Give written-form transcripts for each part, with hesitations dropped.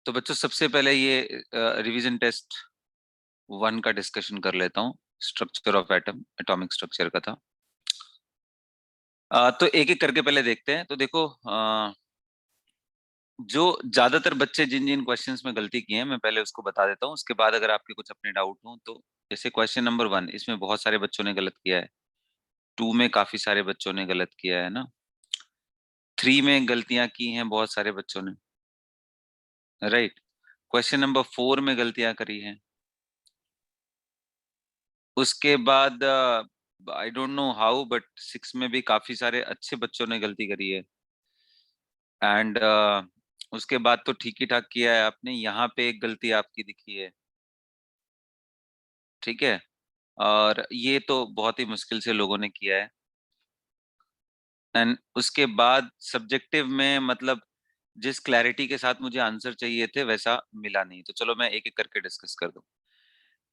तो बच्चों सबसे पहले ये रिवीजन टेस्ट 1 का डिस्कशन कर लेता हूँ। Structure of atom, atomic structure का था। तो एक एक करके पहले देखते हैं। तो देखो, जो ज्यादातर बच्चे जिन जिन क्वेश्चंस में गलती की है मैं पहले उसको बता देता हूँ, उसके बाद अगर आपके कुछ अपने डाउट हो तो। जैसे क्वेश्चन नंबर 1, इसमें बहुत सारे बच्चों ने गलत किया है। 2 में काफी सारे बच्चों ने गलत किया है ना। 3 में गलतियां की हैं बहुत सारे बच्चों ने, राइट। क्वेश्चन नंबर 4 में गलतियां करी हैं। उसके बाद I don't know how but 6 में भी काफी सारे अच्छे बच्चों ने गलती करी है। एंड उसके बाद तो ठीक ही ठाक किया है आपने। यहाँ पे एक गलती आपकी दिखी है, ठीक है। और ये तो बहुत ही मुश्किल से लोगों ने किया है। एंड उसके बाद सब्जेक्टिव में मतलब जिस क्लैरिटी के साथ मुझे आंसर चाहिए थे वैसा मिला नहीं। तो चलो मैं एक एक करके डिस्कस कर दूं।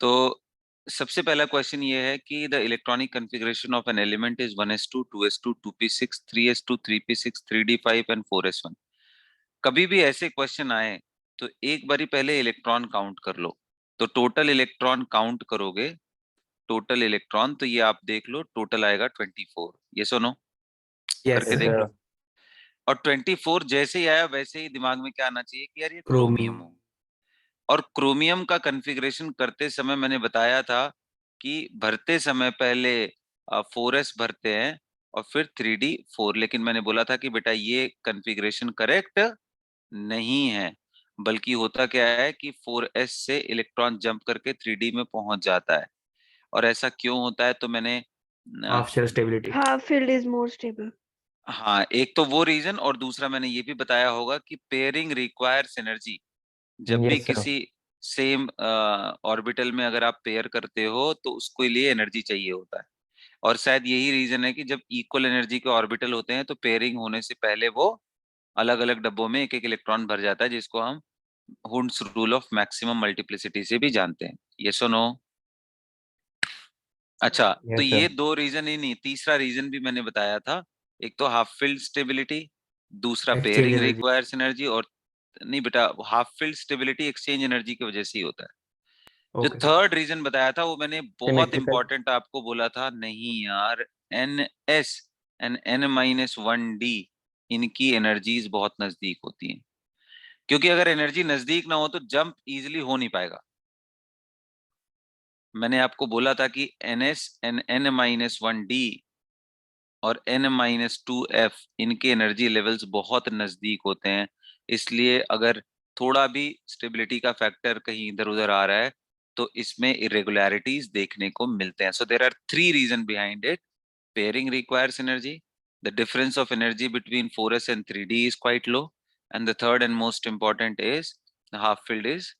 तो सबसे पहला क्वेश्चन ये है कि the electronic configuration of an element is 1s2 2s2 2p6 3s2 3p6 3d5 and 4s1। कभी भी ऐसे क्वेश्चन आए तो एक बारी पहले इलेक्ट्रॉन काउंट कर लो। तो टोटल इलेक्ट्रॉन काउंट करोगे, टोटल इलेक्ट्रॉन तो ये आप देख लो, टोटल आएगा 24। ये सुनो, यस करके देख सर। लो। और 24 जैसे ही आया वैसे ही दिमाग में क्या आना चाहिए कि यार ये क्रोमियम क्रोमियम। हो। और क्रोमियम का कॉन्फ़िगरेशन करते समय मैंने बताया था कि भरते समय पहले 4s भरते हैं और फिर 3d4। लेकिन मैंने बोला था कि बेटा ये कॉन्फ़िगरेशन करेक्ट नहीं है, बल्कि होता क्या है कि 4s से इलेक्ट्रॉन जंप करके 3d में पहुंच जाता है। और ऐसा क्यों होता है तो मैंने न, half shell stability. Half filled is more stable. हाँ, एक तो वो रीजन और दूसरा मैंने ये भी बताया होगा कि पेयरिंग रिक्वायर्स एनर्जी। जब भी यस सर। किसी सेम ऑर्बिटल में अगर आप पेयर करते हो तो उसको लिए एनर्जी चाहिए होता है। और शायद यही रीजन है कि जब इक्वल एनर्जी के ऑर्बिटल होते हैं तो पेयरिंग होने से पहले वो अलग अलग डब्बों में एक एक इलेक्ट्रॉन भर जाता है, जिसको हम Hund's rule of maximum multiplicity से भी जानते हैं। ये सुनो। अच्छा, तो यस ये सर। दो रीजन ही नहीं, तीसरा रीजन भी मैंने बताया था। एक तो हाफ फील्ड स्टेबिलिटी, दूसरा exchange pairing energy. Requires energy. और नहीं बेटा, half field stability exchange energy की वजह से ही होता है। जो ओके सर। थर्ड रीजन बताया था वो मैंने बहुत सिमेट्रिकल। इंपॉर्टेंट आपको बोला था। नहीं यार, एन एस एंड n-1d, इनकी एनर्जीज बहुत नजदीक होती हैं। क्योंकि अगर एनर्जी नजदीक ना हो तो जंप इजीली हो नहीं पाएगा। मैंने आपको बोला था कि ns एंड n-1d और n-2f, इनके एनर्जी लेवल्स बहुत नजदीक होते हैं। इसलिए अगर थोड़ा भी स्टेबिलिटी का फैक्टर कहीं इधर उधर आ रहा है तो इसमें इरेगुलरिटीज देखने को मिलते हैं। So there are 3 reason behind it. Pairing requires energy, the difference of energy between 4s and 3d is quite low, and the third and most important is the half filled is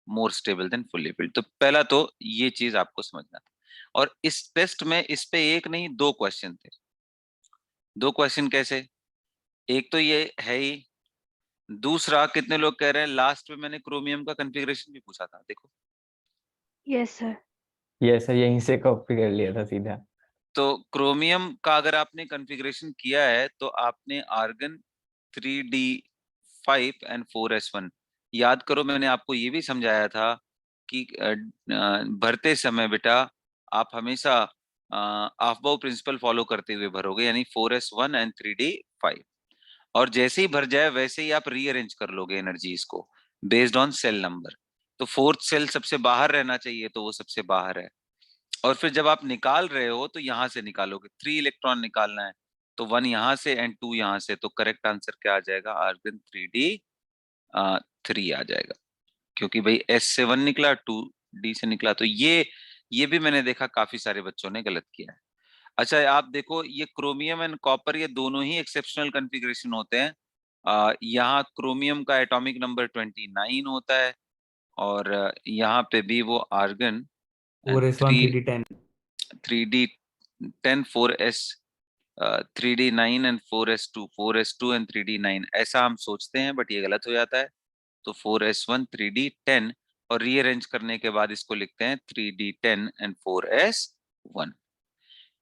more stable than fully filled। तो पहला तो ये चीज आपको समझना था। और इस टेस्ट में इस पे एक नहीं दो क्वेश्चन थे। दो क्वेश्चन कैसे? एक तो ये है ही, दूसरा कितने लोग कह रहे हैं लास्ट में मैंने क्रोमियम का कॉन्फ़िगरेशन भी पूछा था, देखो। Yes, sir. यस सर, यहीं से कॉपी कर लिया था सीधा। तो क्रोमियम का अगर आपने कॉन्फ़िगरेशन किया है तो आपने आर्गन 3d5 एंड 4s1 याद करो। मैंने आपको ये भी समझाया था कि भरते समय बेटा आप हमेशा ऑफ-बाउ प्रिंसिपल फॉलो करते हुए भरोगे, यानी 4s1 एंड 3d5। और जैसे ही भर जाए वैसे ही आप रीअरेंज कर लोगे एनर्जीज को बेस्ड ऑन सेल नंबर। तो फोर्थ सेल सबसे बाहर रहना चाहिए तो वो सबसे बाहर है। और फिर जब आप निकाल रहे हो तो यहां से निकालोगे, 3 इलेक्ट्रॉन निकालना है तो 1 यहां से एंड 2 यहां से। तो करेक्ट आंसर क्या आ जाएगा? आर्गन 3d3 आ जाएगा। क्योंकि भाई एस से 1 निकला, 2d से निकला। तो ये भी मैंने देखा काफी सारे बच्चों ने गलत किया है। अच्छा, आप देखो ये क्रोमियम एंड कॉपर ये दोनों ही एक्सेप्शनल कॉन्फ़िगरेशन होते हैं। यहाँ क्रोमियम का एटॉमिक नंबर 29 होता है और यहाँ पे भी वो argon and 4s1 three 3d10। 3d10 4s 3d9 and 4s2 and 3d9 ऐसा हम सोचते हैं, बट ये गलत हो जाता है। तो 4s1 3d10 और रीअरेंज करने के बाद इसको लिखते हैं 3d10 एंड 4s1।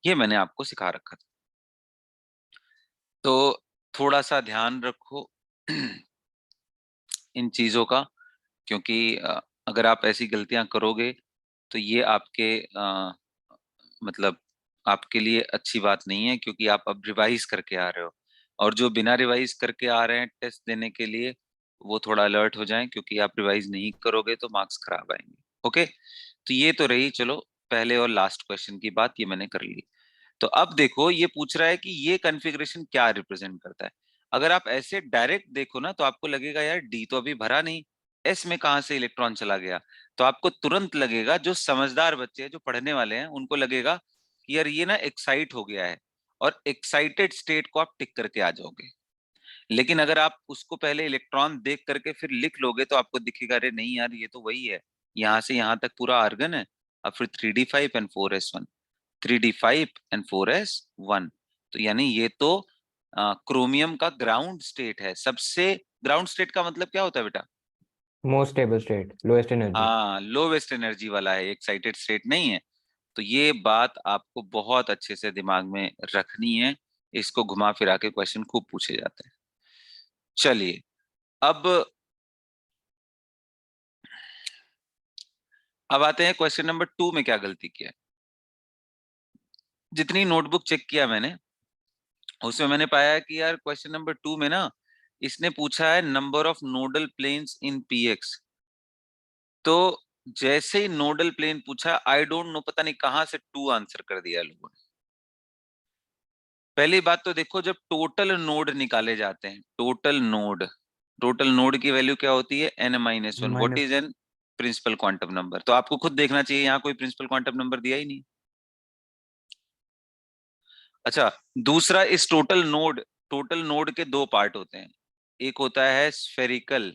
ये मैंने आपको सिखा रखा था। तो थोड़ा सा ध्यान रखो इन चीजों का। क्योंकि अगर आप ऐसी गलतियां करोगे तो ये आपके मतलब आपके लिए अच्छी बात नहीं है, क्योंकि आप अब रिवाइज करके आ रहे हो, और जो बिना रिवाइज करके आ रहे हैं टेस्ट देने के लिए वो थोड़ा अलर्ट हो जाएं, क्योंकि आप रिवाइज नहीं करोगे तो मार्क्स खराब आएंगे। ओके, तो ये तो रही चलो पहले और लास्ट क्वेश्चन की बात, ये मैंने कर ली। तो अब देखो ये पूछ रहा है कि ये कॉन्फ़िगरेशन क्या रिप्रेजेंट करता है। अगर आप ऐसे डायरेक्ट देखो ना तो आपको लगेगा यार डी तो अभी भरा नहीं, एस में कहां से इलेक्ट्रॉन चला गया। तो आपको तुरंत लगेगा, जो समझदार बच्चे हैं जो पढ़ने वाले हैं उनको लगेगा कि यार ये ना एक्साइट हो गया है, और एक्साइटेड स्टेट को आप टिक करके आ जाओगे। लेकिन अगर आप उसको पहले इलेक्ट्रॉन देख करके फिर लिख लोगे तो आपको दिखेगा अरे नहीं यार ये तो वही है, यहाँ से यहाँ तक पूरा आर्गन है। अब फिर 3d5 and 4s1, 3d5 and 4s1, तो यानी ये तो क्रोमियम का ग्राउंड स्टेट है। सबसे ग्राउंड स्टेट का मतलब क्या होता है बेटा? Most stable state, lowest energy. हाँ, लोवेस्ट एनर्जी वाला है, एक्साइटेड स्टेट नहीं है। तो ये बात आपको बहुत अच्छे से दिमाग में रखनी है, इसको घुमा फिरा के क्वेश्चन खूब पूछे जाते हैं। चलिए अब आते हैं क्वेश्चन नंबर 2 में क्या गलती किया है। जितनी नोटबुक चेक किया मैंने उसमें मैंने पाया कि यार क्वेश्चन नंबर 2 में ना इसने पूछा है number of nodal planes in px. तो जैसे ही नोडल प्लेन पूछा, आई डोंट नो पता नहीं कहां से 2 आंसर कर दिया लोगों ने। पहली बात तो देखो, जब टोटल नोड निकाले जाते हैं, टोटल नोड की वैल्यू क्या होती है? n-1। What is n principal quantum number? तो आपको खुद देखना चाहिए, यहाँ कोई प्रिंसिपल क्वांटम नंबर दिया ही नहीं। अच्छा, दूसरा, इस टोटल नोड के 2 पार्ट होते हैं। एक होता है स्फेरिकल,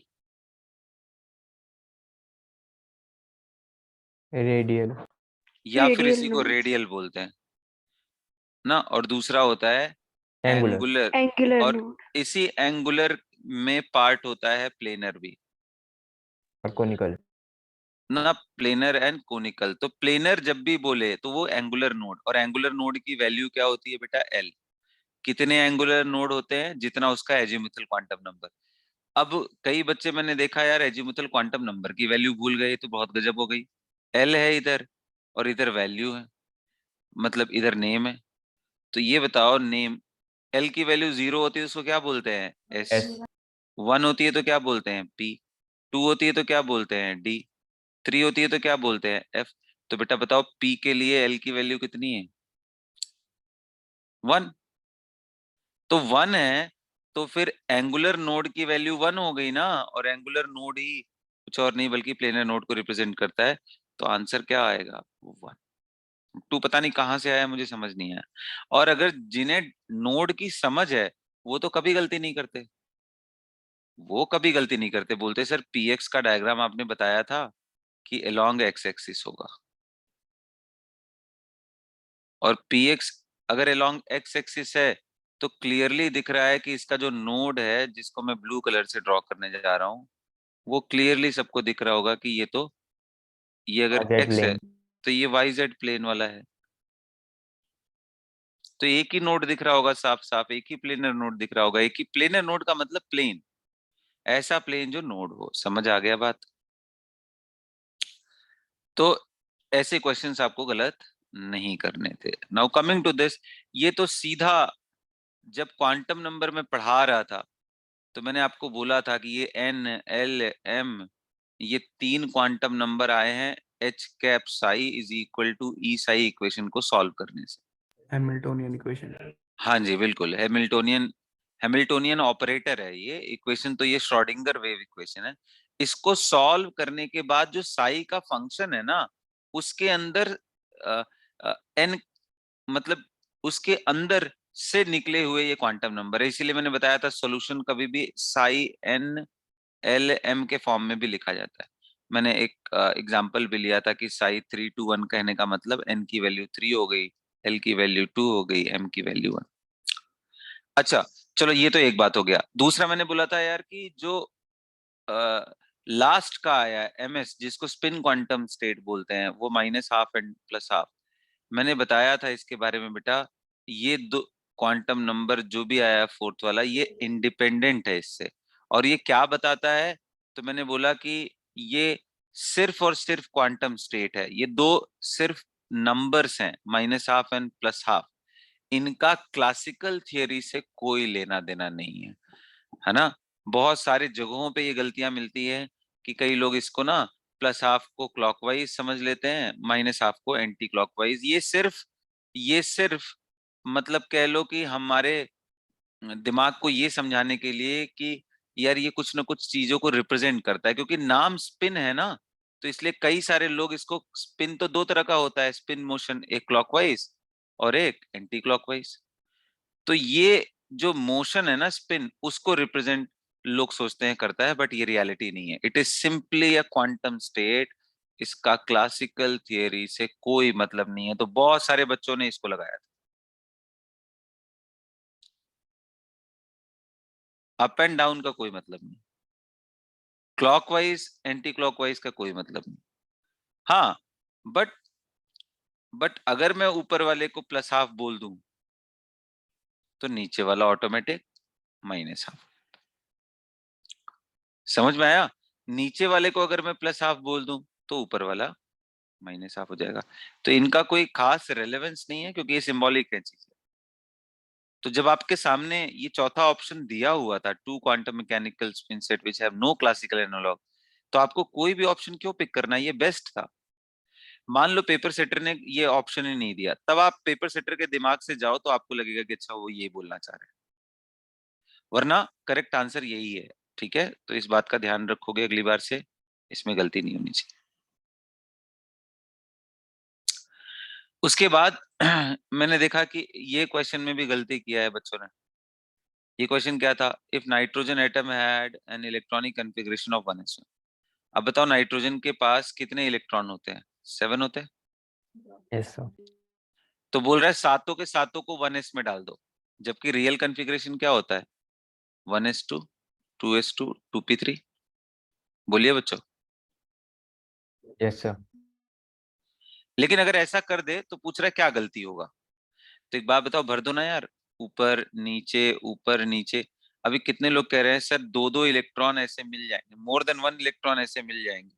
रेडियल। या फिर Radial इसी को nodes. रेडियल बोलते हैं ना, और दूसरा होता है एंगुलर। एंगुलर। Angular और node. इसी एंगुलर में पार्ट होता है प्लेनर भी और कोनिकल। ना, प्लेनर एंड कोनिकल। तो प्लेनर जब भी बोले तो वो एंगुलर नोड, और एंगुलर नोड की वैल्यू क्या होती है बेटा? एल। कितने एंगुलर नोड होते हैं? जितना उसका एजीमुथल क्वांटम नंबर। अब कई बच्चे मैंने देखा यार एजीमुथल क्वांटम नंबर की वैल्यू भूल गए, तो बहुत गजब हो गई। एल है इधर और इधर वैल्यू है, मतलब इधर नेम है। तो ये बताओ, नेम एल की वैल्यू 0 होती है तो उसको क्या बोलते हैं? एस। एस। 1 होती है तो क्या बोलते हैं? पी। 2 होती है तो क्या बोलते हैं? डी। 3 होती है तो क्या बोलते हैं? एफ। तो बेटा बताओ पी के लिए एल की वैल्यू कितनी है? 1। तो 1 है, तो फिर एंगुलर नोड की वैल्यू 1 हो गई ना, और एंगुलर नोड ही कुछ और नहीं बल्कि प्लेनर नोड को रिप्रेजेंट करता है। तो आंसर क्या आएगा? 1। 2 पता नहीं कहां से आया, मुझे समझ नहीं आया। और अगर जिन्हें नोड की समझ है वो तो कभी गलती नहीं करते, वो कभी गलती नहीं करते, बोलते सर पीएक्स का डायग्राम आपने बताया था कि अलोंग एक्स एक्सिस होगा, और पीएक्स अगर अलोंग एक्स एक्सिस है तो क्लियरली दिख रहा है कि इसका जो नोड है जिसको मैं ब्लू कलर से ड्रॉ करने जा रहा हूँ, वो क्लियरली सबको दिख रहा होगा कि ये तो, ये अगर जेड एक्स है प्लेन। तो ये वाई जेड प्लेन वाला है। तो एक ही नोड दिख रहा होगा, साफ साफ एक ही प्लेनर नोड दिख रहा होगा। एक ही प्लेनर नोड का मतलब प्लेन, ऐसा प्लेन जो नोड हो। समझ आ गया बात? तो ऐसे क्वेश्चंस आपको गलत नहीं करने थे। नाउ कमिंग टू दिस, ये तो सीधा जब क्वांटम नंबर में पढ़ा रहा था तो मैंने आपको बोला था कि ये एन एल एम, ये 3 क्वांटम नंबर आए हैं H cap psi is equal to E psi equation को सॉल्व करने से। Hamiltonian equation. हाँ जी बिल्कुल, हैमिल्टोनियन ऑपरेटर है ये इक्वेशन, तो ये श्रोडिंगर वेव इक्वेशन है। इसको सॉल्व करने के बाद जो साई का फंक्शन है ना, उसके अंदर एन, मतलब उसके अंदर से निकले हुए ये क्वांटम नंबर है। इसीलिए मैंने बताया था सॉल्यूशन कभी भी साई एन एल एम के फॉर्म में भी लिखा जाता है। मैंने एक एग्जांपल भी लिया था कि साई 3 to 1 कहने का मतलब एन की वैल्यू 3 हो गई, एल की वैल्यू 2 हो गई, एम की वैल्यू 1। अच्छा, चलो ये तो एक बात हो गया। दूसरा मैंने बोला था यार कि जो लास्ट का आया एम एस, जिसको स्पिन क्वांटम स्टेट बोलते हैं, वो -12 एंड +12। मैंने बताया था इसके बारे में बेटा, ये दो क्वांटम नंबर जो भी आया फोर्थ वाला, ये इंडिपेंडेंट है इससे। और ये क्या बताता है? तो मैंने बोला कि ये सिर्फ और सिर्फ क्वांटम स्टेट है। ये दो सिर्फ नंबर्स हैं, -12 एंड +12। इनका क्लासिकल थियरी से कोई लेना देना नहीं है ना। बहुत सारे जगहों पे ये गलतियां मिलती है कि कई लोग इसको ना +12 को क्लॉकवाइज समझ लेते हैं, -12 को एंटी क्लॉकवाइज। ये सिर्फ मतलब कह लो कि हमारे दिमाग को ये समझाने के लिए कि यार ये कुछ ना कुछ चीजों को रिप्रेजेंट करता है, क्योंकि नाम स्पिन है ना, तो इसलिए कई सारे लोग इसको, स्पिन तो दो तरह का होता है, स्पिन मोशन, एक क्लॉकवाइज और एक एंटी क्लॉकवाइज। तो ये जो मोशन है ना स्पिन, उसको रिप्रेजेंट लोग सोचते हैं करता है, बट ये रियलिटी नहीं है। It is simply a quantum state. इसका क्लासिकल थियरी से कोई मतलब नहीं है। तो बहुत सारे बच्चों ने इसको लगाया था। अप एंड डाउन का कोई मतलब नहीं, क्लॉकवाइज एंटी क्लॉकवाइज का कोई मतलब नहीं। हाँ, बट अगर मैं ऊपर वाले को +12 बोल दूं तो नीचे वाला ऑटोमेटिक -12। समझ में आया? नीचे वाले को अगर मैं +12 बोल दूं तो ऊपर वाला -12 हो जाएगा। तो इनका कोई खास रेलेवेंस नहीं है, क्योंकि ये सिंबॉलिक है चीज। तो जब आपके सामने ये चौथा ऑप्शन दिया हुआ था, 2 quantum mechanical spin set which have no classical analogue, तो आपको कोई भी ऑप्शन क्यों पिक करना है? ये बेस्ट था। मान लो पेपर सेटर ने ये ऑप्शन ही नहीं दिया, तब आप पेपर सेटर के दिमाग से जाओ तो आपको लगेगा कि अच्छा वो ये बोलना चाह रहे हैं, वरना करेक्ट आंसर यही है। ठीक है, तो इस बात का ध्यान रखोगे अगली बार से, इसमें गलती नहीं होनी चाहिए। उसके बाद मैंने देखा कि ये क्वेश्चन में भी गलती किया है बच्चों ने। ये क्वेश्चन क्या था? If nitrogen atom had an electronic configuration of 1s1। अब बताओ नाइट्रोजन के पास कितने इलेक्ट्रॉन होते हैं? 7 होते हैं। Yes, sir. तो बोल रहा है सातों के सातों को 1s में डाल दो, जबकि रियल कॉन्फ़िगरेशन क्या होता है? 1s2, 2s2, 2p3। बोलिए बच्चों। Yes, sir. लेकिन अगर ऐसा कर दे तो पूछ रहा है क्या गलती होगा। तो एक बात बताओ, भर दो ना यार, ऊपर नीचे ऊपर नीचे। अभी कितने लोग कह रहे हैं सर दो दो इलेक्ट्रॉन ऐसे मिल जाएंगे, मोर देन 1 इलेक्ट्रॉन ऐसे मिल जाएंगे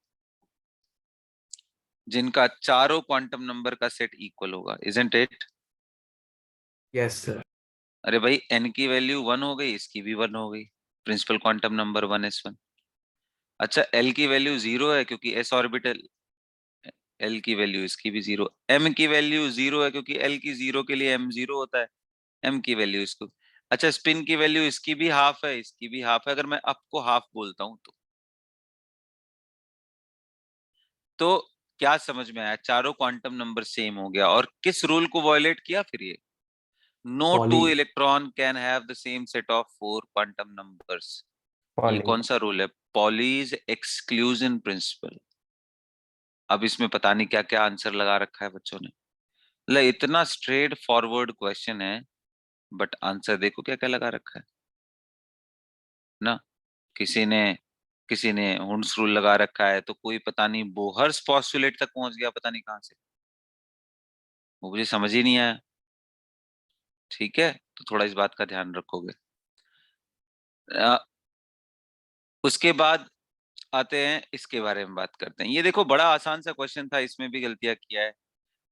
जिनका चारों क्वांटम नंबर का सेट इक्वल होगा, इजंट इट? Yes, sir. अरे भाई n की वैल्यू 1 हो गई, इसकी भी 1 हो गई, प्रिंसिपल क्वांटम नंबर 1s1। अच्छा l की वैल्यू 0 है क्योंकि s ऑर्बिटल, l की वैल्यू इसकी भी 0। m की वैल्यू 0 है क्योंकि l की 0 के लिए m 0 होता है, m की वैल्यू इसको। अच्छा स्पिन की वैल्यू इसकी भी हाफ है, इसकी भी हाफ है। अगर मैं अप को हाफ बोलता हूं तो क्या समझ में आया? चारों क्वांटम नंबर सेम हो गया। और किस रूल को वायलेट किया फिर ये? No two Pauli. electron can have the same set of 4 quantum numbers। ये Pauli. कौन सा रूल है? Pauli's exclusion principle. अब इसमें पता नहीं क्या क्या आंसर लगा रखा है बच्चों ने। मतलब इतना स्ट्रेट फॉरवर्ड क्वेश्चन है, बट आंसर देखो क्या क्या लगा रखा है ना। किसी ने किसी ने हुंड्स रूल लगा रखा है, तो कोई पता नहीं बोहर्स पॉस्टुलेट तक पहुंच गया, पता नहीं कहां से, वो मुझे समझ ही नहीं आया। ठीक है, तो थोड़ा इस बात का ध्यान रखोगे। अ, उसके बाद आते हैं, इसके बारे में बात करते हैं। ये देखो बड़ा आसान सा क्वेश्चन था, इसमें भी गलतियां किया है।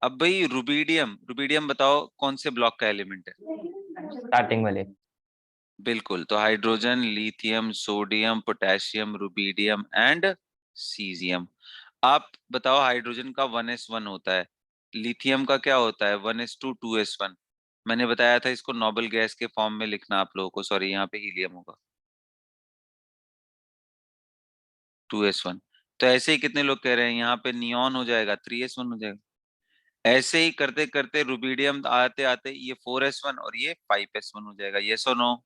अब भाई रुबीडियम, रुबीडियम बताओ कौन से ब्लॉक का एलिमेंट है? Starting वाले. बिल्कुल, तो hydrogen, lithium, sodium, potassium, rubidium and caesium. आप बताओ हाइड्रोजन का 1s1 होता है, लिथियम का क्या होता है? 1s2, 2s1। मैंने बताया था इसको नोबल गैस के फॉर्म में लिखना आप लोगों को, सॉरी यहाँ पे हीलियम होगा, 2s1। तो ऐसे ही कितने लोग कह रहे हैं यहाँ पे नियॉन हो जाएगा, 3s1 हो जाएगा। ऐसे ही करते करते रुबीडियम आते आते ये 4s1 और ये 5s1 हो जाएगा। यस और नो?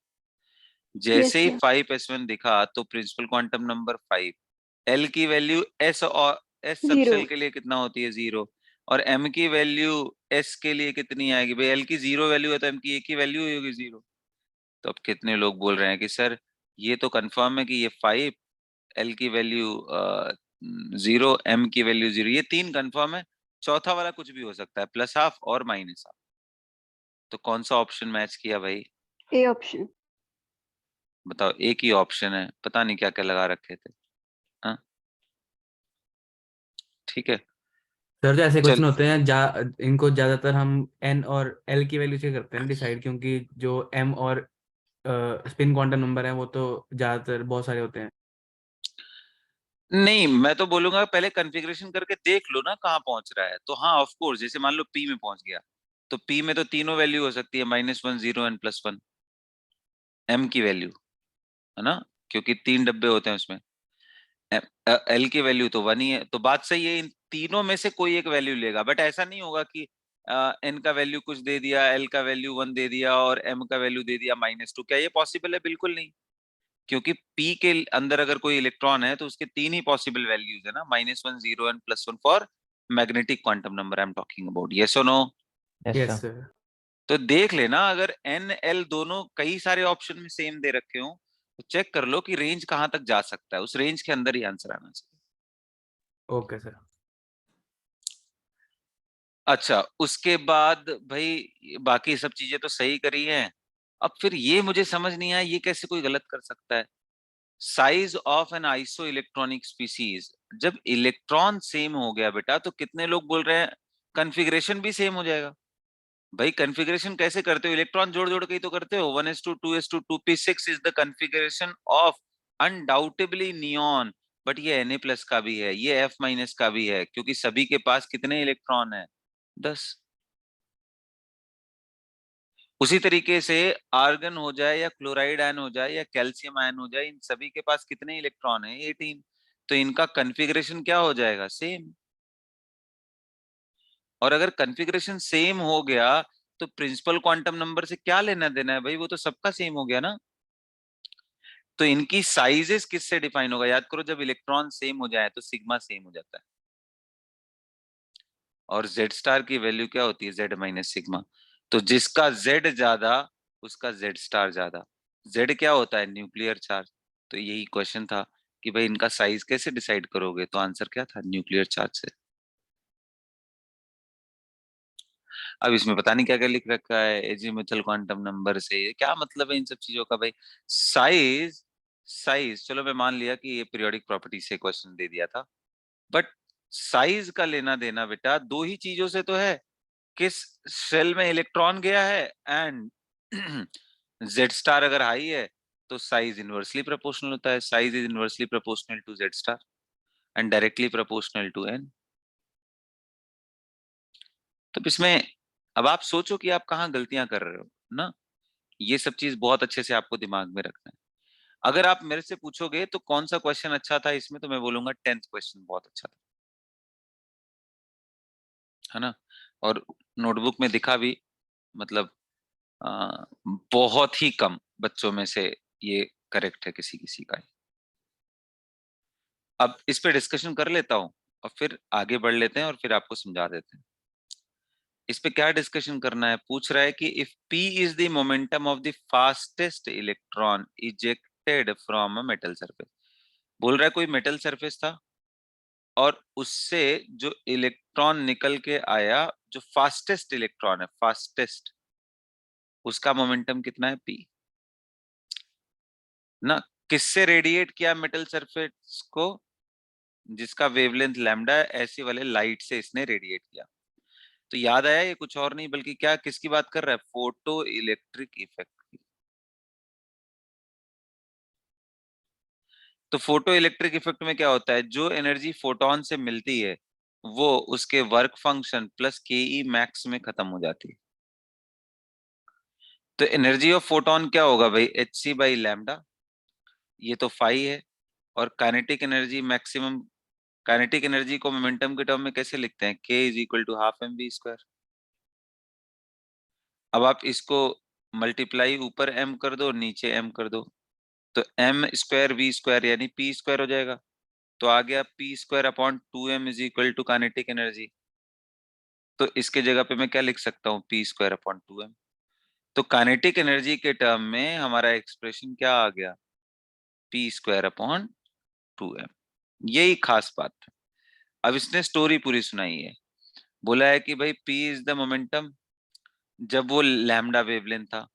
जैसे Yes, ही sir. 5s1 दिखा तो प्रिंसिपल क्वांटम नंबर 5। एल की वैल्यू एस और एस सब सेल 0. के लिए कितना होती है? 0। और एम की वैल्यू एस के लिए कितनी आएगी भाई? एल की 0 वैल्यू है तो एम की एक ही वैल्यू होगी, 0। तो अब कितने लोग बोल रहे हैं कि सर ये तो कंफर्म है कि ये 5, एल की वैल्यू 0, एम की वैल्यू 0, ये 3 कंफर्म है। चौथा वाला कुछ भी हो सकता है, +12 और -12। तो कौन सा ऑप्शन मैच किया भाई? A option. बताओ, एक ही ऑप्शन है, पता नहीं क्या क्या लगा रखे थे। हाँ? ठीक है, सर जो ऐसे चल क्वेश्चन होते हैं इनको ज्यादातर हम एन और एल की वैल्यू से करते हैं डिसाइड, क्योंकि जो एम और स्पिन क्वांटम नंबर है वो तो ज्यादातर बहुत सारे होते हैं। नहीं, मैं तो बोलूंगा पहले कॉन्फ़िगरेशन करके देख लो ना कहाँ पहुंच रहा है। तो हाँ ऑफ कोर्स, जैसे मान लो पी में पहुंच गया, तो पी में तो तीनों वैल्यू हो सकती है, -1 0 एंड +1 एम की वैल्यू, है ना, क्योंकि 3 डब्बे होते हैं उसमें। एल की वैल्यू तो 1 ही है, तो बात सही है, इन तीनों में से कोई एक वैल्यू लेगा। बट ऐसा नहीं होगा कि एन का वैल्यू कुछ दे दिया, एल का वैल्यू 1 दे दिया और एम का वैल्यू दे दिया -2। क्या ये पॉसिबल है? बिल्कुल नहीं, क्योंकि पी के अंदर अगर कोई इलेक्ट्रॉन है तो उसके तीन ही पॉसिबल वैल्यूज है ना, -1 0 and +1 for magnetic quantum number I am talking about. Yes और no? Yes yes sir. Sir. तो देख लेना, अगर एन एल दोनों कई सारे ऑप्शन में सेम दे रखे हो तो चेक कर लो कि रेंज कहां तक जा सकता है, उस रेंज के अंदर ही आंसर आना चाहिए। Okay sir. अच्छा, उसके बाद भाई बाकी सब चीजें तो सही करी हैं। अब फिर ये मुझे समझ नहीं आया, ये कैसे कोई गलत कर सकता है? Size of an iso electronic species, जब इलेक्ट्रॉन सेम हो गया बेटा, तो कितने लोग बोल रहे हैं कॉन्फ़िगरेशन भी सेम हो जाएगा। भाई कॉन्फ़िगरेशन कैसे करते हो? इलेक्ट्रॉन जोड़ जोड़ के ही तो करते हो। 1s2 2s2 2p6 is the configuration of undoubtedly neon. But ये Na प्लस का भी है, ये F माइनस का भी है, क्योंकि सभी के पास कितने इलेक्ट्रॉन है? 10। उसी तरीके से आर्गन हो जाए या क्लोराइड आयन हो जाए या कैल्शियम आयन हो जाए, इन सभी के पास कितने इलेक्ट्रॉन है? 18। तो इनका कॉन्फ़िगरेशन क्या हो जाएगा? सेम। और अगर कॉन्फ़िगरेशन सेम हो गया तो प्रिंसिपल क्वांटम नंबर से क्या लेना देना है भाई? वो तो सबका सेम हो गया ना। तो इनकी साइजेस किससे डिफाइन होगा? याद करो, जब इलेक्ट्रॉन सेम हो जाए तो सिग्मा सेम हो जाता है। और जेड स्टार की वैल्यू क्या होती है? Z minus sigma. तो जिसका जेड ज्यादा उसका जेड स्टार ज्यादा। जेड क्या होता है? Nuclear charge. तो यही क्वेश्चन था कि भाई इनका साइज कैसे डिसाइड करोगे, तो आंसर क्या था? न्यूक्लियर चार्ज से। अब इसमें पता नहीं क्या क्या लिख रखा है, एजीमुथल क्वांटम नंबर से, क्या मतलब है इन सब चीजों का भाई? साइज, साइज चलो मैं मान लिया कि ये पीरियोडिक प्रॉपर्टी से क्वेश्चन दे दिया था, बट साइज का लेना देना बेटा दो ही चीजों से तो है, किस शेल में इलेक्ट्रॉन गया है एंड जेड स्टार अगर हाई है तो साइज इनवर्सली प्रोपोर्शनल होता है। Size is inversely proportional to Z star and directly proportional to n. तो इसमें अब आप सोचो कि आप कहाँ गलतियां कर रहे हो ना। ये सब चीज बहुत अच्छे से आपको दिमाग में रखना है। अगर आप मेरे से पूछोगे तो कौन सा क्वेश्चन अच्छा था इसमें, तो मैं बोलूंगा 10th क्वेश्चन बहुत अच्छा था, है ना। और नोटबुक में दिखा भी, मतलब आ, बहुत ही कम बच्चों में से ये करेक्ट है किसी किसी का। अब इस पे डिस्कशन कर लेता हूँ और फिर आगे बढ़ लेते हैं और फिर आपको समझा देते हैं। इस पे क्या डिस्कशन करना है? पूछ रहा है कि if p is the momentum of the fastest electron ejected from a metal surface. बोल रहा है कोई मेटल सरफेस था और उससे जो इलेक्ट्रॉन निकल के आया, जो फास्टेस्ट इलेक्ट्रॉन है, फास्टेस्ट, उसका मोमेंटम कितना है? p ना। किससे रेडिएट किया मेटल सरफेस को? जिसका वेवलेंथ लैम्डा है, ऐसे वाले लाइट से इसने रेडिएट किया। तो याद आया ये कुछ और नहीं बल्कि क्या, किसकी बात कर रहा है? फोटो इलेक्ट्रिक इफेक्ट की। तो फोटो इलेक्ट्रिक इफेक्ट में क्या होता है? जो एनर्जी फोटोन से मिलती है वो उसके वर्क फंक्शन प्लस के ई मैक्स में खत्म हो जाती है। तो एनर्जी ऑफ फोटोन क्या होगा भाई? एच सी बाई लैम्डा, ये तो फाई है। और kinetic energy maximum, kinetic energy को मोमेंटम के टर्म में कैसे लिखते हैं? k is equal to half m v square. अब आप इसको मल्टीप्लाई ऊपर m कर दो नीचे m कर दो, तो m स्क्वायर वी स्क्वायर यानी p स्क्वायर हो जाएगा। तो आ गया p square upon 2m is equal to kinetic energy. तो इसके जगह पे मैं क्या लिख सकता हूँ? p square upon 2m। तो काइनेटिक एनर्जी के टर्म में हमारा एक्सप्रेशन क्या आ गया? p square upon 2m। यही खास बात है। अब इसने स्टोरी पूरी सुनाई है। बोला है कि भाई p इज द मोमेंटम जब वो लैम्डा वेवलेंथ था।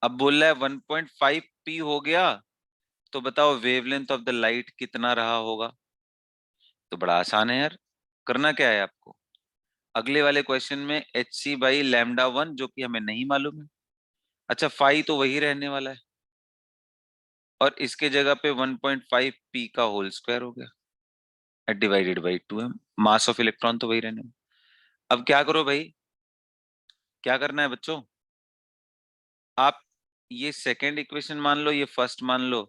अब बोल रहा है 1.5 p हो गया, तो बताओ वेवलेंथ ऑफ द लाइट कितना रहा होगा? तो बड़ा आसान है यार, करना क्या है आपको, अगले वाले क्वेश्चन में hc बाई लैम्डा 1 जो कि हमें नहीं मालूम है, अच्छा फाई तो वही रहने वाला है, और इसके जगह पे 1.5 p का होल स्क्वायर हो गया divided by 2m, mass of electron तो वही रहने वाला। अब क्या करो भाई, क्या करना है बच्चों, आप ये सेकेंड इक्वेशन मान लो, ये फर्स्ट मान लो,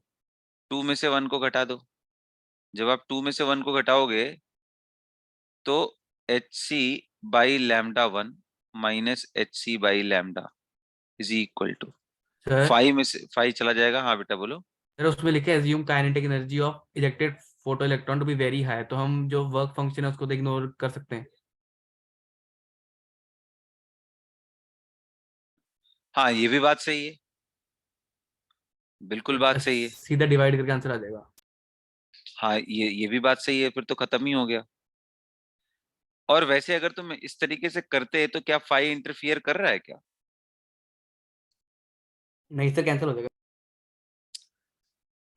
2 में से 1 को घटा दो। जब आप 2 में से 1 को घटाओगे तो hc by lambda 1 minus hc by lambda is equal to sir 5 में से 5 चला जाएगा। हाँ बेटा बोलो। सर उसमें लिखा है assume kinetic energy of ejected photo electron to be very high, तो हम जो वर्क फंक्शन है उसको तो इग्नोर कर सकते हैं। हाँ ये भी बात सही है, बिल्कुल बात सही है। सीधा डिवाइड करके आंसर आ जाएगा। हाँ ये भी बात सही है, फिर तो खत्म ही हो गया। और वैसे अगर तुम इस तरीके से करते तो क्या फाई इंटरफियर कर रहा है क्या? नहीं सर कैंसिल हो जाएगा।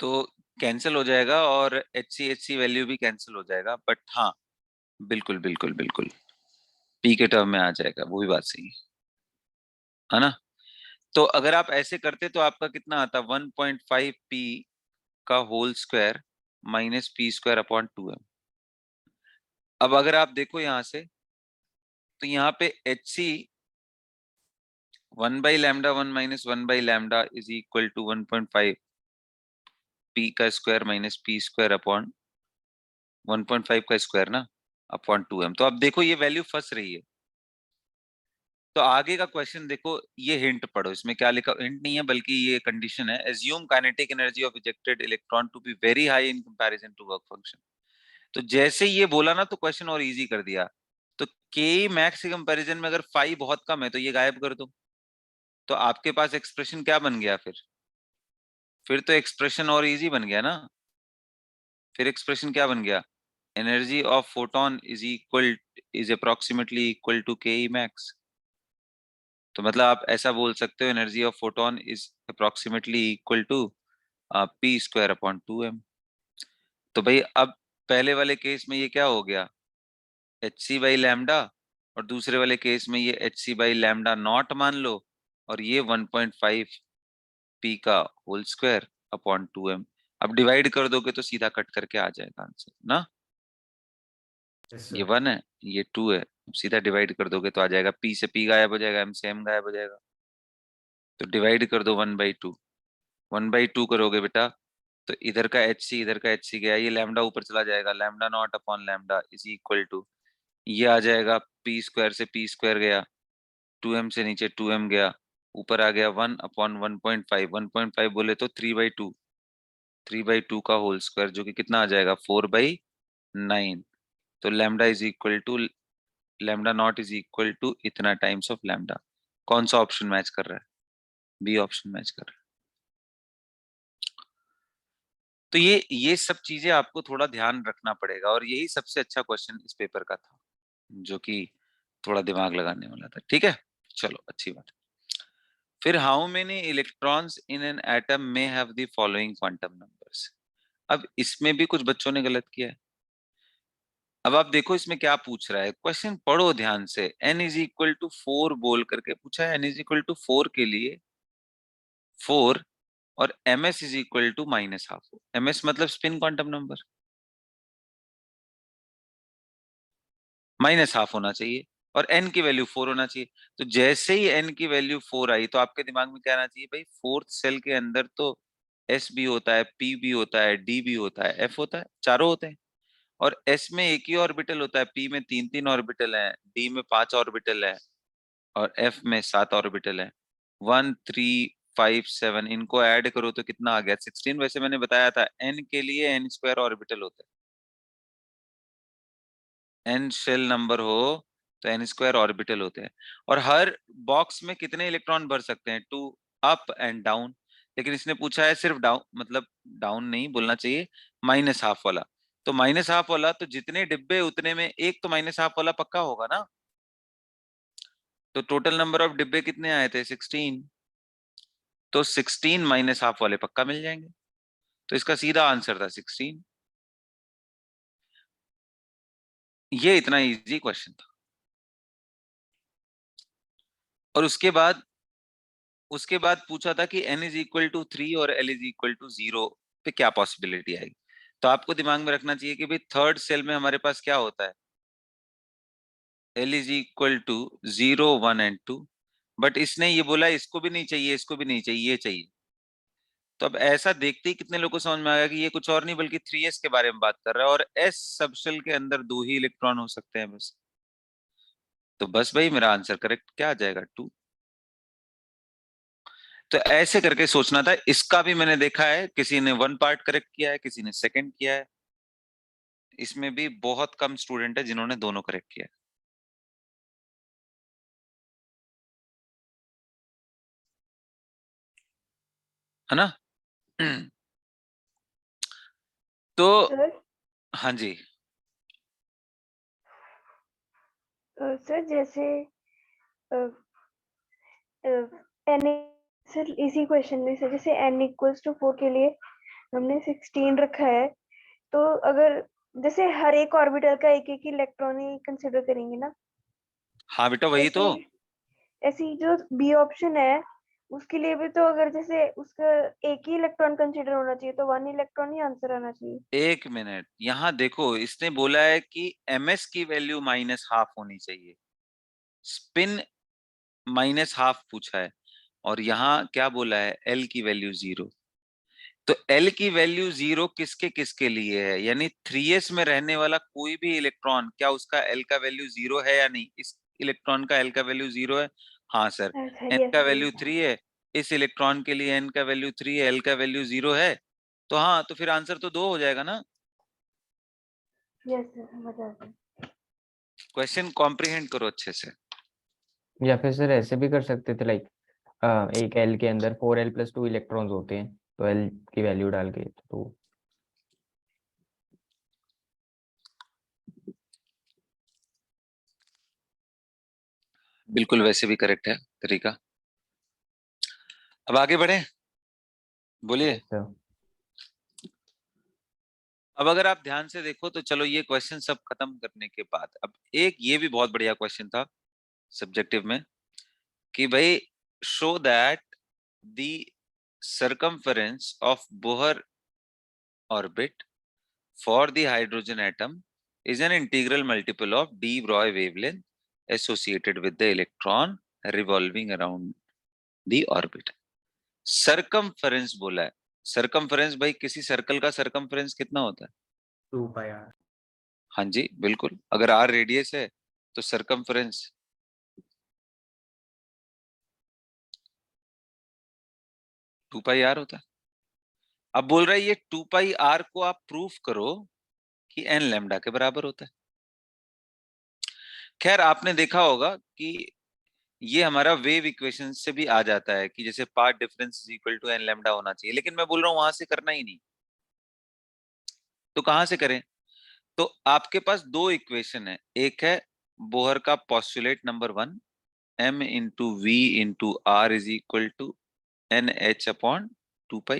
तो कैंसिल हो जाएगा और एच सी वैल्यू भी कैंसिल हो जाएगा, बट हाँ बिल्कुल बिल्कुल बिल्कुल पी के टर्म में आ जाएगा, वो भी बात सही है ना। तो अगर आप ऐसे करते तो आपका कितना आता, 1.5 पी का whole square minus P square upon 2m। अब अगर आप देखो यहां से, तो यहाँ पे H C 1/λ1 minus 1/λ is equal to 1.5 P का square minus P square upon 1.5 का स्क्वायर ना अपॉन 2m। तो अब देखो ये वैल्यू फंस रही है, तो आगे का क्वेश्चन देखो, ये हिंट पढ़ो, इसमें क्या लिखा, हिंट नहीं है बल्कि ये कंडीशन है, assume kinetic energy of ejected electron to be very high in comparison to work function. तो जैसे ही ये बोला ना तो क्वेश्चन और इजी कर दिया। तो के मैक्स के कंपैरिजन में अगर फाई बहुत कम है तो ये गायब कर दो, तो आपके पास एक्सप्रेशन क्या बन गया, फिर तो एक्सप्रेशन और इजी बन गया ना। फिर एक्सप्रेशन क्या बन गया, energy of photon is approximately equal to K max. तो मतलब आप ऐसा बोल सकते हो, energy of photon is approximately equal to p square upon 2m। तो भाई अब पहले वाले केस में ये क्या हो गया, एच सी बाई लैम्डा, और दूसरे वाले केस में ये h c by lambda naught मान लो, और ये 1.5 पी का होल स्क्वायर अपॉन 2m। अब डिवाइड कर दोगे तो सीधा कट करके आ जाएगा आंसर ना। यस ये सर। 1 है, ये 2 है, सीधा डिवाइड कर दोगे तो आ जाएगा, पी से पी गायब हो जाएगा, एम से एम गायब हो जाएगा। तो डिवाइड कर दो 1/2, 1/2 करोगे बेटा तो इधर का एच सी इधर का एच सी गया, ये लैम्डा ऊपर चला जाएगा, lambda naught upon lambda is equal to, ये आ जाएगा पी स्क्वायर से पी स्क्वायर गया, 2m से नीचे 2m गया, ऊपर आ गया 1 अपॉन 1.5, 1.5 बोले तो 3/2, 3/2 का होल स्क्वायर जो कि कितना आ जाएगा 4/9। तो lambda is equal to, lambda naught is equal to इतना टाइम्स ऑफ लैम्डा। कौन सा ऑप्शन मैच कर रहा है, बी ऑप्शन मैच कर रहा है। तो ये सब चीजें आपको थोड़ा ध्यान रखना पड़ेगा, और यही सबसे अच्छा क्वेश्चन इस पेपर का था, जो कि थोड़ा दिमाग लगाने वाला था। ठीक है, चलो अच्छी बात है। फिर how many electrons in an atom में have the following quantum numbers. अब इसमें भी कुछ बच्चों ने गलत किया है। अब आप देखो इसमें क्या पूछ रहा है, क्वेश्चन पढ़ो ध्यान से, n इज इक्वल टू 4 बोल करके पूछा है, n इज इक्वल टू 4 के लिए 4, और ms is equal to -12, ms मतलब स्पिन क्वांटम नंबर, -12 होना चाहिए, और n की वैल्यू 4 होना चाहिए। तो जैसे ही n की वैल्यू 4 आई तो आपके दिमाग में क्या आना चाहिए भाई, फोर्थ सेल के अंदर तो s भी होता है, p भी होता है, d भी होता है, f होता है, चारों होते हैं। और s में एक ही ऑर्बिटल होता है, p में 3 ऑर्बिटल है, d में 5 ऑर्बिटल है, और f में 7 ऑर्बिटल है। 1 3 5 7 इनको ऐड करो तो कितना आ गया 16। वैसे मैंने बताया था n के लिए n स्क्वायर ऑर्बिटल होता है, n शेल नंबर हो तो n स्क्वायर ऑर्बिटल होते हैं। और हर बॉक्स में कितने इलेक्ट्रॉन भर सकते हैं, 2 अप एंड डाउन। लेकिन इसने पूछा है सिर्फ डाउन, मतलब डाउन नहीं बोलना चाहिए, -12 वाला। तो -12 वाला तो जितने डिब्बे उतने में एक तो -12 वाला पक्का होगा ना। तो टोटल नंबर ऑफ डिब्बे कितने आए थे 16, तो 16 -12 वाले पक्का मिल जाएंगे। तो इसका सीधा आंसर था 16। ये इतना इजी क्वेश्चन था। और उसके बाद पूछा था कि n इज इक्वल टू 3 और l इज इक्वल टू 0 पे क्या पॉसिबिलिटी आएगी। तो आपको दिमाग में रखना चाहिए कि भाई थर्ड सेल में हमारे पास क्या होता है, l is equal to 0 1 and 2, but इसने ये बोला इसको भी नहीं चाहिए, इसको भी नहीं चाहिए, ये चाहिए। तो अब ऐसा देखते ही कितने लोगों को समझ में आ गया कि ये कुछ और नहीं बल्कि 3s के बारे में बात कर रहा है, और s सबशेल के अंदर 2 ही इलेक्ट्रॉन हो सकते हैं बस। तो बस भाई मेरा आंसर करेक्ट क्या आ जाएगा, 2। तो ऐसे करके सोचना था। इसका भी मैंने देखा है, किसी ने 1 पार्ट करेक्ट किया है, किसी ने सेकंड किया है। इसमें भी बहुत कम स्टूडेंट है जिन्होंने दोनों करेक्ट किया है ना। तो सर हाँ जी, सर जैसे एन सर इसी क्वेश्चन में सर जैसे n इक्वल्स टू 4 के लिए हमने 16 रखा है, तो अगर जैसे हर एक ऑर्बिटल का एक एक इलेक्ट्रॉन ही कंसिडर करेंगे ना, हाँ बेटा वही तो। ऐसी जो बी ऑप्शन है उसके लिए भी तो अगर जैसे उसका एक ही इलेक्ट्रॉन कंसिडर होना चाहिए तो 1 इलेक्ट्रॉन ही आंसर आना चाहिए। एक मिनट, यहाँ देखो इसने बोला है कि ms की वैल्यू -½ होनी चाहिए, स्पिन -½ पूछा है, और यहाँ क्या बोला है, l की वैल्यू 0। तो l की वैल्यू 0 किसके किसके लिए है, यानी 3s में रहने वाला कोई भी इलेक्ट्रॉन, क्या उसका l का वैल्यू 0 है या नहीं। इस इलेक्ट्रॉन का l का वैल्यू 0 है, हाँ सर। सर n यस का सर वैल्यू 3 है, इस इलेक्ट्रॉन के लिए n का वैल्यू 3 है, l का वैल्यू 0 है, तो हाँ, तो फिर आंसर तो 2 हो जाएगा ना। यस सर समझ आ गया। क्वेश्चन कॉम्प्रिहेंड करो अच्छे से। या फिर सर ऐसे भी कर सकते थे, लाइक एक एल के अंदर 4l+2 इलेक्ट्रॉन्स होते हैं, तो एल की वैल्यू डाल के तो बिल्कुल वैसे भी करेक्ट है तरीका। अब आगे बढ़े, बोलिए। Yes sir. अब अगर आप ध्यान से देखो तो चलो ये क्वेश्चन सब खत्म करने के बाद अब एक ये भी बहुत बढ़िया क्वेश्चन था सब्जेक्टिव में, कि भाई show that the circumference of Bohr orbit for the hydrogen atom is an integral multiple of de Broglie wavelength associated with the electron revolving around the orbit। Circumference बोला है, circumference भाई किसी circle का circumference कितना होता है, 2πr। हाँ जी बिल्कुल, अगर r रेडियस है तो circumference 2πr होता है। अब बोल रहा है ये 2πr को आप प्रूफ करो कि n लैम्डा के बराबर होता है। खैर आपने देखा होगा कि ये हमारा वेव इक्वेशन से भी आ जाता है कि जैसे path difference is equal to n lambda होना चाहिए, लेकिन मैं बोल रहा हूं वहां से करना ही नहीं, तो कहां से करें। तो आपके पास दो इक्वेशन है, एक है बोहर का postulate number 1, m into v into r is equal to NH/2π,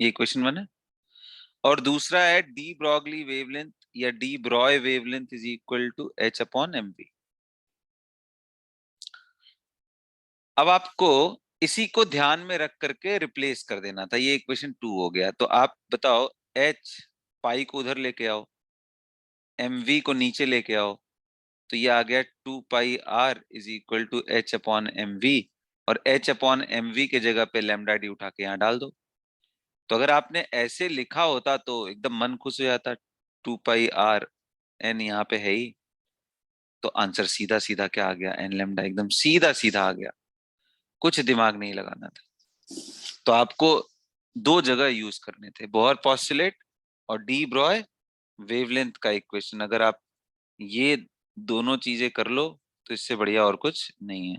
ये इक्वेशन 1 है। और दूसरा है डी ब्रॉगली वेवलेंथ या de Broglie wavelength is equal to H/mv। अब आपको इसी को ध्यान में रख करके रिप्लेस कर देना था, ये इक्वेशन 2 हो गया। तो आप बताओ, h पाई को उधर लेके आओ, mv को नीचे लेके आओ, तो ये आ गया 2πr is equal to H/mv, और H/mv के जगह पे लैम्डा डी उठा के यहाँ डाल दो। तो अगर आपने ऐसे लिखा होता तो एकदम मन खुश हो जाता, 2πr n यहाँ पे है ही, तो आंसर सीधा सीधा क्या आ गया, n लैम्डा, एकदम सीधा सीधा आ गया, कुछ दिमाग नहीं लगाना था। तो आपको दो जगह यूज करने थे, बोहर पॉस्टुलेट और डी ब्रॉय वेवलेंथ का इक्वेशन। अगर आप ये दोनों चीजें कर लो तो इससे बढ़िया और कुछ नहीं है।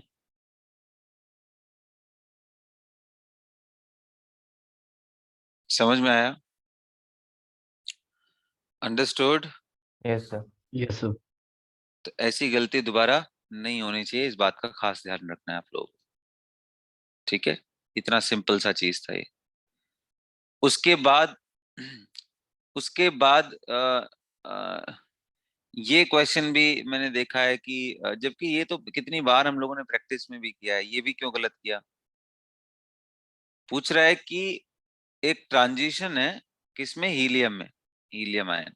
समझ में आया, understood. Yes sir. Yes sir. तो ऐसी गलती दोबारा नहीं होनी चाहिए, इस बात का खास ध्यान रखना है आप लोग, ठीक है। इतना सिंपल सा चीज था ये। उसके बाद उसके बाद ये क्वेश्चन भी मैंने देखा है कि जबकि ये तो कितनी बार हम लोगों ने प्रैक्टिस में भी किया है, ये भी क्यों गलत किया। पूछ रहा है कि एक ट्रांजिशन है किसमें, हीलियम में, हीलियम आयन,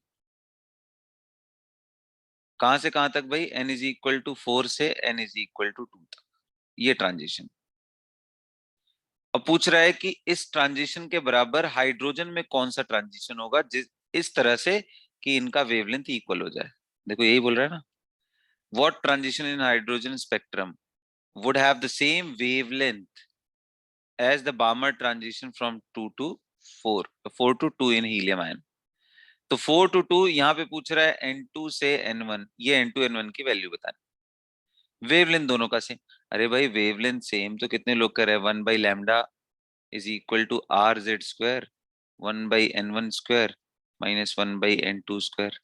कहां से कहां तक भाई, n इज इक्वल टू 4 से n इज इक्वल टू 2 तक, ये ट्रांजिशन। अब पूछ रहा है कि इस ट्रांजिशन के बराबर हाइड्रोजन में कौन सा ट्रांजिशन होगा जिस इस तरह से कि इनका वेवलेंथ इक्वल हो जाए। देखो यही बोल रहा है ना, what transition in hydrogen spectrum would have the same wavelength as the Balmer transition from 2 to 4, 4 to 2 in helium ion। तो 4 to 2 यहाँ पे पूछ रहा है N2 से N1, ये N2 N1 की वैल्यू बतानी। वेवलेंथ दोनों का सेम, अरे भाई वेवलेंथ सेम तो कितने लोग कर रहे हैं, 1 by lambda is equal to R Z square 1 by N1 स्क्वायर माइनस 1 बाई N2 स्क्वायर।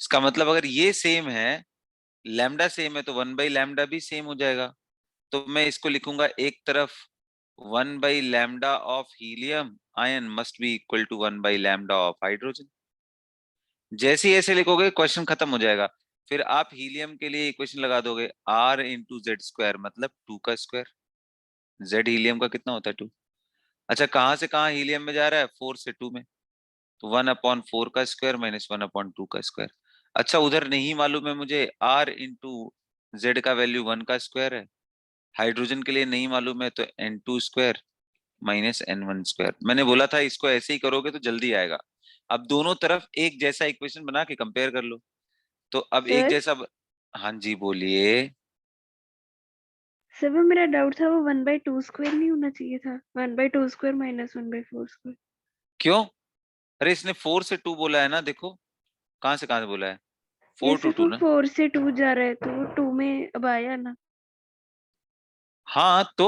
इसका मतलब अगर ये सेम है, लैम्डा सेम है, तो 1 बाई लैम्डा भी सेम हो जाएगा। तो मैं इसको लिखूंगा एक तरफ 1 by lambda of helium ion must be equal to 1 by lambda of hydrogen. जैसे ही ऐसे लिखोगे क्वेश्चन खत्म हो जाएगा। फिर आप हीलियम के लिए इक्वेशन लगा दोगे, आर इंटू जेड स्क्वायर मतलब 2 का स्क्वायर, जेड हीलियम का कितना होता है 2। अच्छा कहां से कहां हीलियम में जा रहा है, 4 से 2 में, तो 1/4 का स्क्वायर माइनस 1/2 का स्क्वायर। अच्छा उधर नहीं मालूम है मुझे, आर इंटू जेड का वैल्यू 1 का स्क्वायर है, हाइड्रोजन के लिए नहीं मालूम है, तो N2 square minus N1 square. मैंने बोला था इसको ऐसे ही करोगे तो जल्दी आएगा। अब दोनों तरफ एक जैसा इक्वेशन बना के कंपेयर कर लो, तो अब एक सर जैसा हाँ जी बोलिए। सर वो मेरा डाउट था, वो 1/2 नहीं होना चाहिए था, 1/2 माइनस 1/4। क्यों, अरे इसने 4 से 2 बोला है ना, देखो कहां से बोला है, ये 4 to सिर्फ 2 वो ना। 4 से 2 जा रहा है, तो वो 2 में अब आया ना। हाँ तो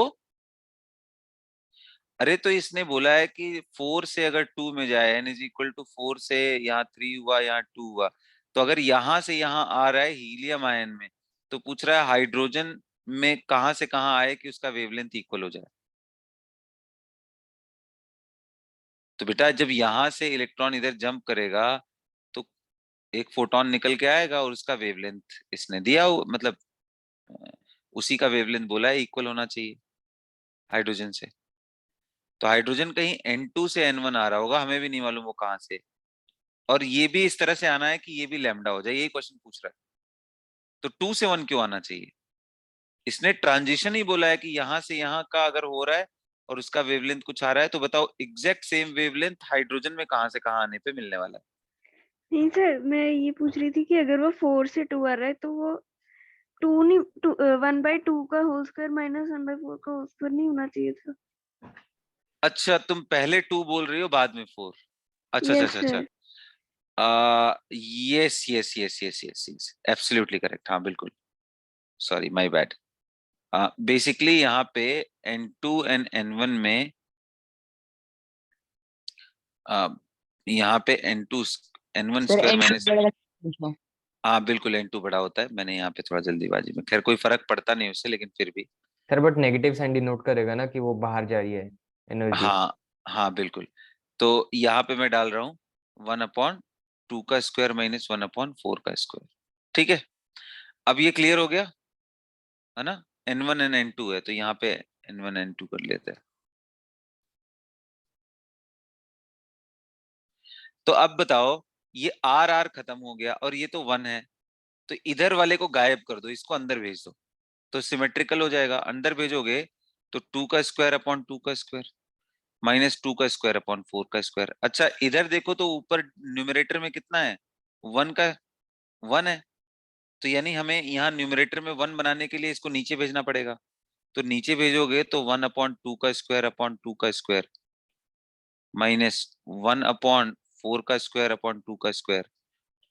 अरे तो इसने बोला है कि 4 से अगर 2 में जाए, n इज इक्वल टू 4 से यहाँ 3 हुआ, यहाँ 2 हुआ, तो अगर यहां से यहाँ आ रहा है हीलियम आयन में, तो पूछ रहा है हाइड्रोजन में कहां से कहां आए कि उसका वेवलेंथ इक्वल हो जाए। तो बेटा जब यहां से इलेक्ट्रॉन इधर जंप करेगा तो एक फोटोन निकल के आएगा और उसका वेवलेंथ इसने दिया मतलब अ, उसी का वेवलेंथ बोला है इक्वल होना चाहिए हाइड्रोजन से। तो हाइड्रोजन कहीं N2 से N1 आ रहा होगा, हमें भी नहीं मालूम वो कहां से, और ये भी इस तरह से आना है कि ये भी लैम्डा हो जाए, यही क्वेश्चन पूछ रहा है। तो 2 से 1 क्यों आना चाहिए, इसने ट्रांजिशन ही बोला है कि यहां से यहां का अगर हो रहा है और उसका वेवलेंथ कुछ आ रहा है, तो बताओ एग्जैक्ट सेम वेवलेंथ हाइड्रोजन में कहां से कहां आने पे मिलने वाला है। नहीं सर, मैं ये पूछ रही थी कि अगर वो 4 से 2 आ रहा है तो वो 2 नहीं, 1/2 का होल स्क्वायर माइनस 1/4 का होल स्क्वायर नहीं होना चाहिए था। अच्छा तुम पहले 2 बोल रही हो बाद में 4, अच्छा अच्छा यस अच्छा अच्छा। Sir. Yes yes yes yes yes yes absolutely correct, हाँ बिल्कुल, सॉरी माय बैड। बेसिकली यहाँ पे N2 एंड N1 में यहाँ पे N2 N1 sir square N minus, बड़ा पूछो। हाँ बिल्कुल N2 बड़ा होता है, मैंने यहाँ पे थोड़ा जल्दीबाजी में, खैर कोई फर्क पड़ता नहीं उससे, लेकिन फिर भी sir but negative sign denote करेगा ना कि वो बाहर जा रही है एनर्जी। हाँ हाँ बिल्कुल। तो यहाँ पे मैं डाल रहा हूँ 1/2 का स्क्वायर माइनस 1/4 का स्क्वायर, ठीक है। अब ये क्लियर हो गया है ना, N1 एंड N2 है, तो यहाँ पे N1 N2 कर लेते हैं। तो अब बताओ, ये आर आर खत्म हो गया और ये तो 1 है, तो इधर वाले को गायब कर दो, इसको अंदर भेज दो, तो सिमेट्रिकल हो जाएगा। अंदर भेजोगे तो 2 का स्क्वायर अपॉन 2 का स्क्वायर माइनस 2 का स्क्वायर अपॉन 4 का स्क्वायर। अच्छा इधर देखो तो ऊपर न्यूमरेटर में कितना है, 1 का 1 है, तो यानी हमें यहाँ न्यूमरेटर में 1 बनाने के लिए इसको नीचे भेजना पड़ेगा। तो नीचे भेजोगे तो 1/2 का स्क्वायर अपॉन 2 का स्क्वायर माइनस 1/4 का स्क्वायर अपॉन 2 का स्क्वायर।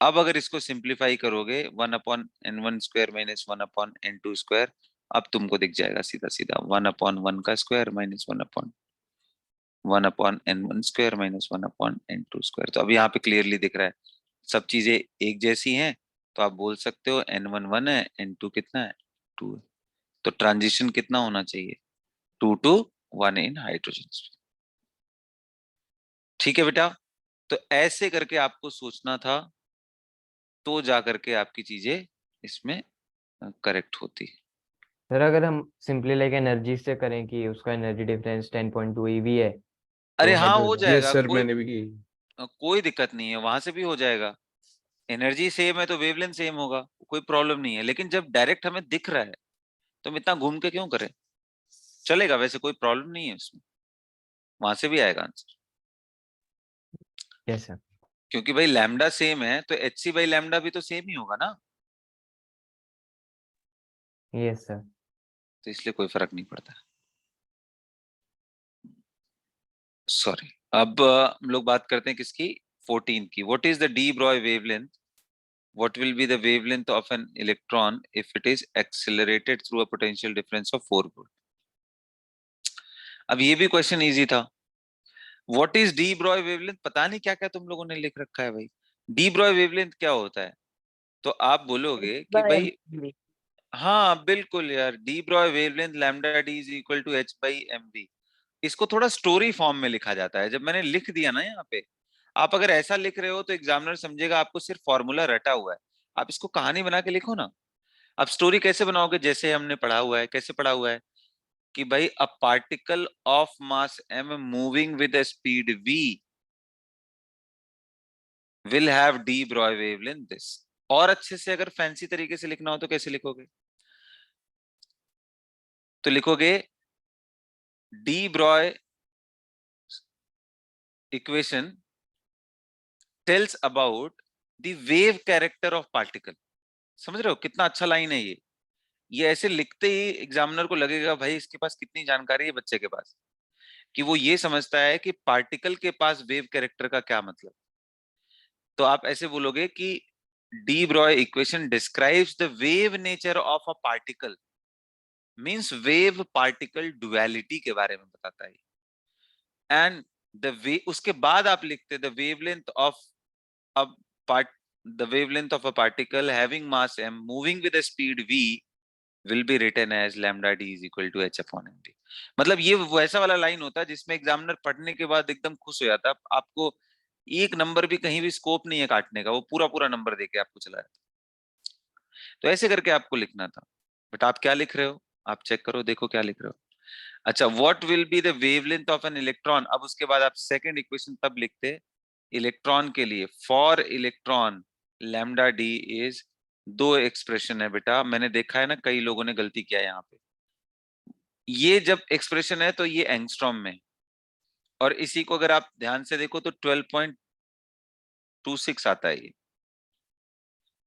अब अगर इसको सिंप्लीफाई करोगे 1/N1 square minus 1/N2 square, अब तुमको दिख जाएगा सीधा सीधा 1/1 का square minus 1/1/N1 square minus 1/N2 square. तो अब यहाँ पे क्लियरली दिख रहा है सब चीजें एक जैसी हैं, तो आप बोल सकते हो N1 1 है, N2 कितना है 2 है। तो ट्रांजिशन कितना होना चाहिए, 2 to 1 इन हाइड्रोजन। ठीक है बेटा, तो ऐसे करके आपको सोचना था, तो जा करके आपकी चीजें इसमें करेक्ट होती है। सर अगर हम सिंपली लाइक एनर्जी से करें कि उसका एनर्जी डिफरेंस 10.2 eV है अरे तो हाँ, हो हाइड्रोजन यस जाएगा, सर, कोई मैंने भी की। कोई दिक्कत नहीं है, वहां से भी हो जाएगा। एनर्जी सेम है तो वेवलेंथ सेम होगा, कोई प्रॉब्लम नहीं है। लेकिन जब डायरेक्ट हमें दिख रहा है तो हम इतना घूम के क्यों करें, चलेगा, वैसे कोई प्रॉब्लम नहीं है उसमें, वहां से भी आएगा आंसर। Yes sir. क्योंकि भाई लैम्डा सेम है तो एच सी बाई लैम्डा भी तो सेम ही होगा ना, यस सर। तो इसलिए कोई फर्क नहीं पड़ता। सॉरी, अब हम लोग बात करते हैं किसकी, 14 की। What is the D Broglie wavelength, what will be the wavelength of an electron if it is accelerated through a potential difference of 4 volt? अब ये भी क्वेश्चन इजी था। What is D Broglie wavelength, पता नहीं क्या क्या तुम लोगों ने लिख रखा है भाई। डी ब्रॉय वेवलेंथ क्या होता है, तो आप बोलोगे कि भाई हाँ बिल्कुल यार, de Broglie wavelength lambda d is equal to h by m v. इसको थोड़ा स्टोरी फॉर्म में लिखा जाता है। जब मैंने लिख दिया ना यहाँ पे, आप अगर ऐसा लिख रहे हो तो एग्जामिनर समझेगा आपको सिर्फ फॉर्मूला रटा हुआ है। आप इसको कहानी बना के लिखो ना। अब स्टोरी कैसे बनाओगे, जैसे हमने पढ़ा हुआ है, कैसे पढ़ा हुआ है कि भाई a particle of mass m moving with a speed v will have d Broglie wavelength this। और अच्छे से अगर फैंसी तरीके से लिखना हो तो कैसे लिखोगे, तो लिखोगे d Broglie equation tells about the wave character of particle। समझ रहे हो कितना अच्छा लाइन है ये ऐसे लिखते ही एग्जामिनर को लगेगा भाई इसके पास कितनी जानकारी है बच्चे के पास, कि वो ये समझता है कि पार्टिकल के पास वेव कैरेक्टर का क्या मतलब। तो आप ऐसे बोलोगे कि D Broglie equation describes the wave nature of a particle, means wave particle duality के बारे में बताता है। एंड द वे, उसके बाद आप लिखते the wavelength of a part, the wavelength of a particle having mass m moving with a speed v will be written as lambda d is equal to h upon md। मतलब ये वैसा वाला line होता है जिसमें examiner पढ़ने के बाद एकदम खुश हो जाता है। आपको एक नंबर भी कहीं भी स्कोप नहीं है काटने का, वो पूरा पूरा नंबर देके आपको चला जाता है। तो ऐसे करके आपको लिखना था, बट आप क्या लिख रहे हो, आप चेक करो, देखो क्या लिख रहे हो। अच्छा, what will be the wavelength of an electron. अब उसके बाद आप सेकंड इक्वेशन तब लिखते इलेक्ट्रॉन के लिए, for electron lambda d is, दो एक्सप्रेशन है बेटा, मैंने देखा है ना कई लोगों ने गलती किया यहाँ पे। ये जब एक्सप्रेशन है तो ये एंगस्ट्रॉम में, और इसी को अगर आप ध्यान से देखो तो 12.26 आता है ये।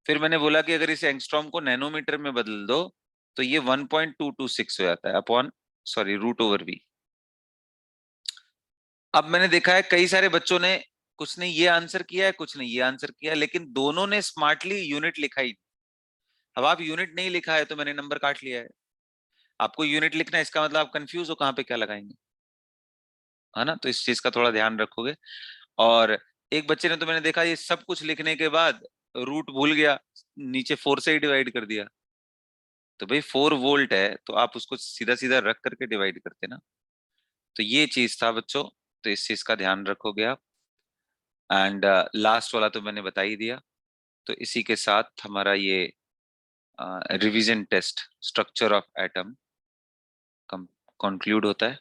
फिर मैंने बोला कि अगर इस एंगस्ट्रॉम को नैनोमीटर में बदल दो तो ये 1.226 हो जाता है upon, sorry, root over v. अब मैंने देखा है कई सारे बच्चों ने, कुछ ने ये आंसर किया है, कुछ ने ये आंसर किया है, लेकिन दोनों ने स्मार्टली यूनिट लिखा ही। अब आप यूनिट नहीं लिखा है तो मैंने नंबर काट लिया है। आपको यूनिट लिखना है, इसका मतलब आप कंफ्यूज हो कहाँ पे क्या लगाएंगे, है ना। तो इस चीज का थोड़ा ध्यान रखोगे। और एक बच्चे ने तो मैंने देखा ये सब कुछ लिखने के बाद रूट भूल गया, नीचे 4 से ही डिवाइड कर दिया। तो भाई 4 वोल्ट है तो आप उसको सीधा सीधा रख करके डिवाइड करते ना। तो ये चीज था बच्चों, तो इस चीज का ध्यान रखोगे आप। एंड लास्ट वाला तो मैंने बता ही दिया। तो इसी के साथ हमारा ये revision test structure of atom conclude होता है।